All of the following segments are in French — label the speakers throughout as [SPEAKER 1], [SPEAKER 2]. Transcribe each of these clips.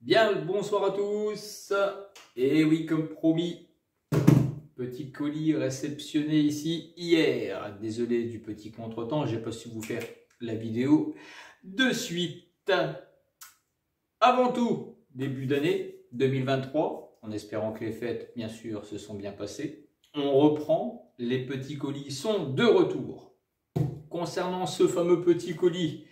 [SPEAKER 1] Bien le bonsoir à tous. Et oui, comme promis, petit colis réceptionné ici hier. Désolé du petit contretemps, j'ai pas su vous faire la vidéo de suite. Avant tout, début d'année 2023, en espérant que les fêtes, bien sûr, se sont bien passées. On reprend, les petits colis sont de retour. Concernant ce fameux petit colis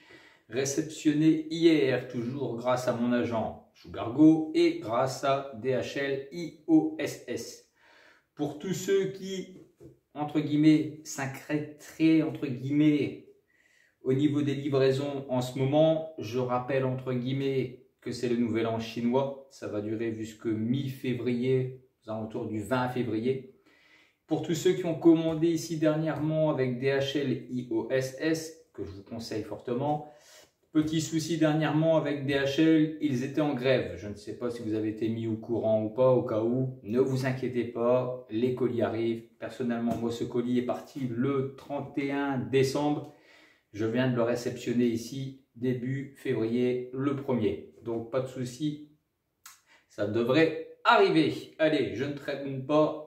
[SPEAKER 1] réceptionné hier, toujours grâce à mon agent Sugargo et grâce à DHL IOSS. Pour tous ceux qui, entre guillemets, s'inquiéteraient, entre guillemets, au niveau des livraisons en ce moment, je rappelle, entre guillemets, que c'est le nouvel an chinois. Ça va durer jusque mi-février, aux alentours du 20 février. Pour tous ceux qui ont commandé ici dernièrement avec DHL IOSS, que je vous conseille fortement, petit souci dernièrement avec DHL, ils étaient en grève. Je ne sais pas si vous avez été mis au courant ou pas, au cas où. Ne vous inquiétez pas, les colis arrivent. Personnellement, moi, ce colis est parti le 31 décembre. Je viens de le réceptionner ici, début février, le 1er. Donc, pas de souci, ça devrait arriver. Allez, je ne traîne pas.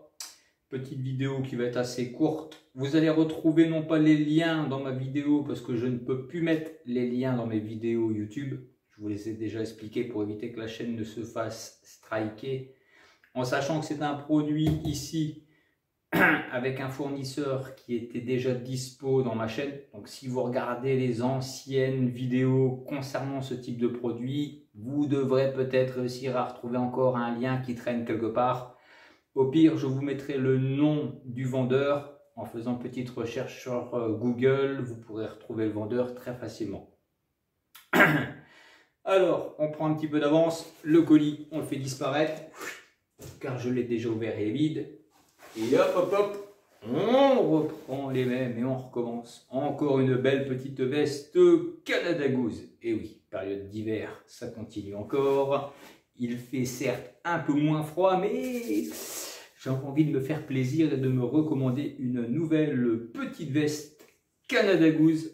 [SPEAKER 1] Petite vidéo qui va être assez courte. Vous allez retrouver non pas les liens dans ma vidéo parce que je ne peux plus mettre les liens dans mes vidéos YouTube. Je vous les ai déjà expliqués pour éviter que la chaîne ne se fasse striker. En sachant que c'est un produit ici avec un fournisseur qui était déjà dispo dans ma chaîne. Donc si vous regardez les anciennes vidéos concernant ce type de produit, vous devrez peut-être réussir à retrouver encore un lien qui traîne quelque part. Au pire, je vous mettrai le nom du vendeur. En faisant une petite recherche sur Google, vous pourrez retrouver le vendeur très facilement. Alors, on prend un petit peu d'avance. Le colis, on le fait disparaître, car je l'ai déjà ouvert et vide. Et hop, hop, hop, on reprend les mêmes et on recommence. Encore une belle petite veste Canada Goose. Et oui, période d'hiver, ça continue encore. Il fait certes un peu moins froid, mais j'ai envie de me faire plaisir et de me recommander une nouvelle petite veste Canada Goose.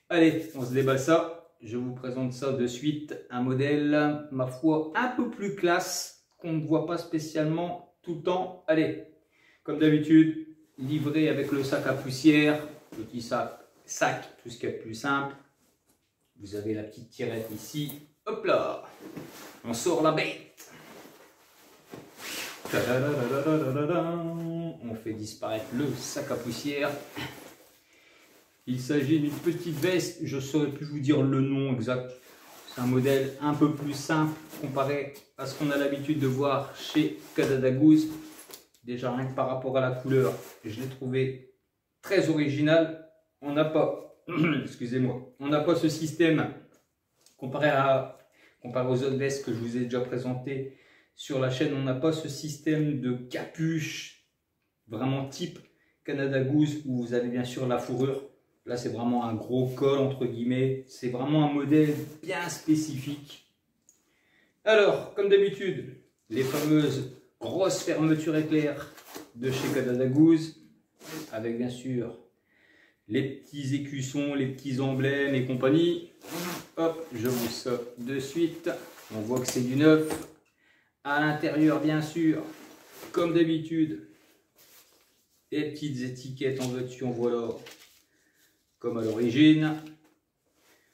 [SPEAKER 1] Allez, on se déballe ça. Je vous présente ça de suite. Un modèle, ma foi, un peu plus classe, qu'on ne voit pas spécialement tout le temps. Allez, comme d'habitude, livré avec le sac à poussière, petit sac, tout ce qui est plus simple. Vous avez la petite tirette ici. Hop là, on sort la bête. On fait disparaître le sac à poussière. Il s'agit d'une petite veste, je ne saurais plus vous dire le nom exact. C'est un modèle un peu plus simple comparé à ce qu'on a l'habitude de voir chez Canada Goose. Déjà rien que par rapport à la couleur, je l'ai trouvé très original. On n'a pas, excusez-moi, on n'a pas ce système comparé aux autres vestes que je vous ai déjà présentées sur la chaîne. On n'a pas ce système de capuche vraiment type Canada Goose où vous avez bien sûr la fourrure. Là, c'est vraiment un gros col entre guillemets. C'est vraiment un modèle bien spécifique. Alors, comme d'habitude, les fameuses grosses fermetures éclairs de chez Canada Goose avec bien sûr les petits écussons, les petits emblèmes et compagnie. Hop, je vous sors de suite. On voit que c'est du neuf. À l'intérieur, bien sûr, comme d'habitude, les petites étiquettes en veux-tu, en voilà, comme à l'origine.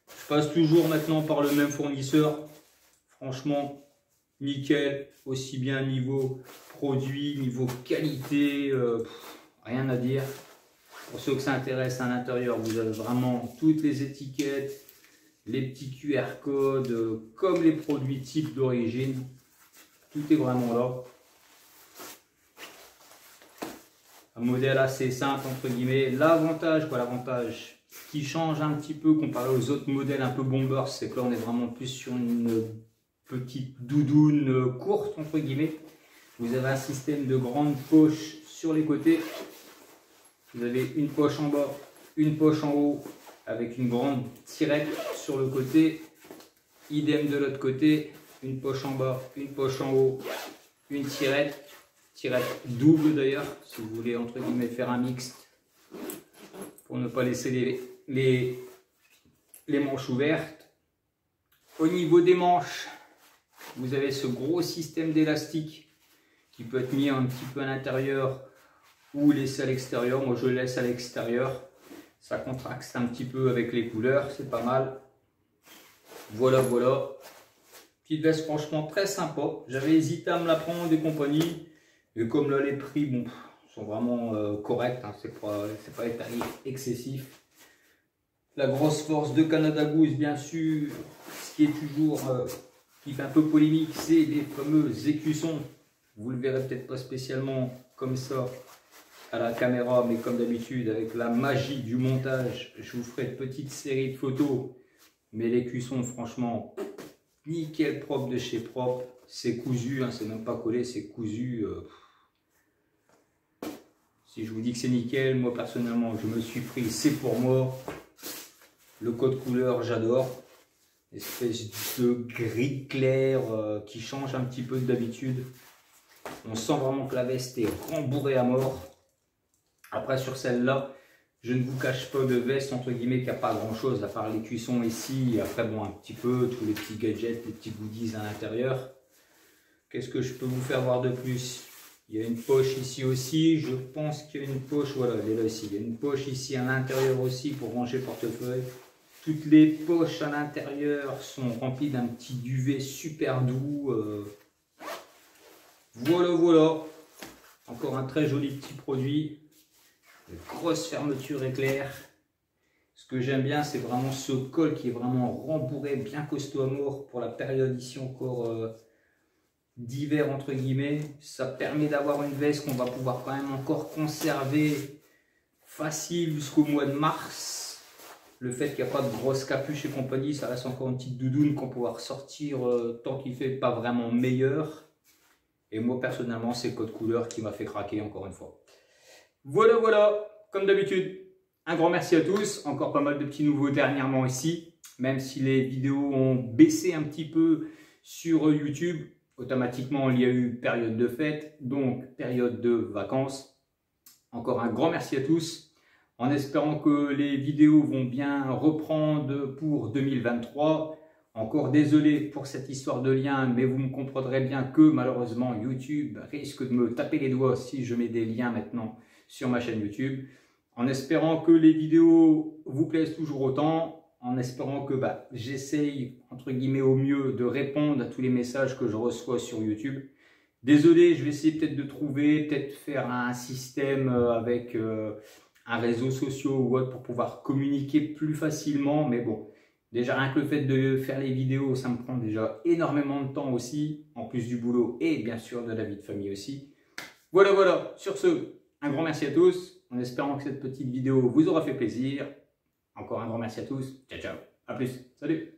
[SPEAKER 1] Je passe toujours maintenant par le même fournisseur. Franchement, nickel, aussi bien niveau produit, niveau qualité, rien à dire. Pour ceux que ça intéresse, à l'intérieur, vous avez vraiment toutes les étiquettes, les petits QR codes, comme les produits types d'origine. Tout est vraiment là. Un modèle assez simple, entre guillemets. L'avantage, quoi, l'avantage qui change un petit peu comparé aux autres modèles un peu bombers, c'est que là, on est vraiment plus sur une petite doudoune courte, entre guillemets. Vous avez un système de grandes poches sur les côtés. Vous avez une poche en bas, une poche en haut avec une grande tirette sur le côté. Idem de l'autre côté, une poche en bas, une poche en haut, une tirette double d'ailleurs, si vous voulez entre guillemets faire un mixte pour ne pas laisser les manches ouvertes. Au niveau des manches, vous avez ce gros système d'élastique qui peut être mis un petit peu à l'intérieur ou laissé à l'extérieur. Moi, je le laisse à l'extérieur. Ça contracte un petit peu avec les couleurs, c'est pas mal. Voilà, voilà. Petite veste franchement très sympa. J'avais hésité à me la prendre et compagnie. Et comme là, les prix bon, sont vraiment corrects, hein, c'est pas les tarifs excessifs. La grosse force de Canada Goose, bien sûr. Ce qui est toujours, qui fait un peu polémique, c'est les fameux écussons. Vous le verrez peut-être pas spécialement comme ça à la caméra, mais comme d'habitude, avec la magie du montage, je vous ferai une petite série de photos. Mais l'écusson, franchement, nickel propre de chez propre. C'est cousu, hein, c'est même pas collé, c'est cousu. Si je vous dis que c'est nickel, moi personnellement, je me suis pris, c'est pour moi. Le code couleur, j'adore. Espèce de gris clair qui change un petit peu d'habitude. On sent vraiment que la veste est rembourrée à mort. Après, sur celle-là, je ne vous cache pas de veste, entre guillemets, qui n'a pas grand-chose, à part les cuissons ici. Et après, bon, un petit peu, tous les petits gadgets, les petits goodies à l'intérieur. Qu'est-ce que je peux vous faire voir de plus? Il y a une poche ici aussi. Je pense qu'il y a une poche, voilà, elle est là ici. Il y a une poche ici à l'intérieur aussi pour ranger le portefeuille. Toutes les poches à l'intérieur sont remplies d'un petit duvet super doux. Voilà, voilà. Encore un très joli petit produit. Une grosse fermeture éclair. Ce que j'aime bien, c'est vraiment ce col qui est vraiment rembourré, bien costaud à mort pour la période ici encore d'hiver entre guillemets. Ça permet d'avoir une veste qu'on va pouvoir quand même encore conserver facile jusqu'au mois de mars. Le fait qu'il n'y a pas de grosse capuche et compagnie, ça reste encore une petite doudoune qu'on pourra ressortir tant qu'il fait pas vraiment meilleur. Et moi personnellement, c'est le code couleur qui m'a fait craquer encore une fois. Voilà, voilà, comme d'habitude, un grand merci à tous. Encore pas mal de petits nouveaux dernièrement ici. Même si les vidéos ont baissé un petit peu sur YouTube, automatiquement il y a eu période de fête, donc période de vacances. Encore un grand merci à tous. En espérant que les vidéos vont bien reprendre pour 2023. Encore désolé pour cette histoire de lien, mais vous me comprendrez bien que malheureusement YouTube risque de me taper les doigts si je mets des liens maintenant sur ma chaîne YouTube. En espérant que les vidéos vous plaisent toujours autant, en espérant que j'essaye entre guillemets au mieux de répondre à tous les messages que je reçois sur YouTube. Désolé, je vais essayer peut-être de trouver, peut-être faire un système avec un réseau social ou autre pour pouvoir communiquer plus facilement, mais bon. Déjà, rien que le fait de faire les vidéos, ça me prend déjà énormément de temps aussi, en plus du boulot et bien sûr de la vie de famille aussi. Voilà, voilà. Sur ce, un grand merci à tous, en espérant que cette petite vidéo vous aura fait plaisir. Encore un grand merci à tous. Ciao, ciao. À plus. Salut.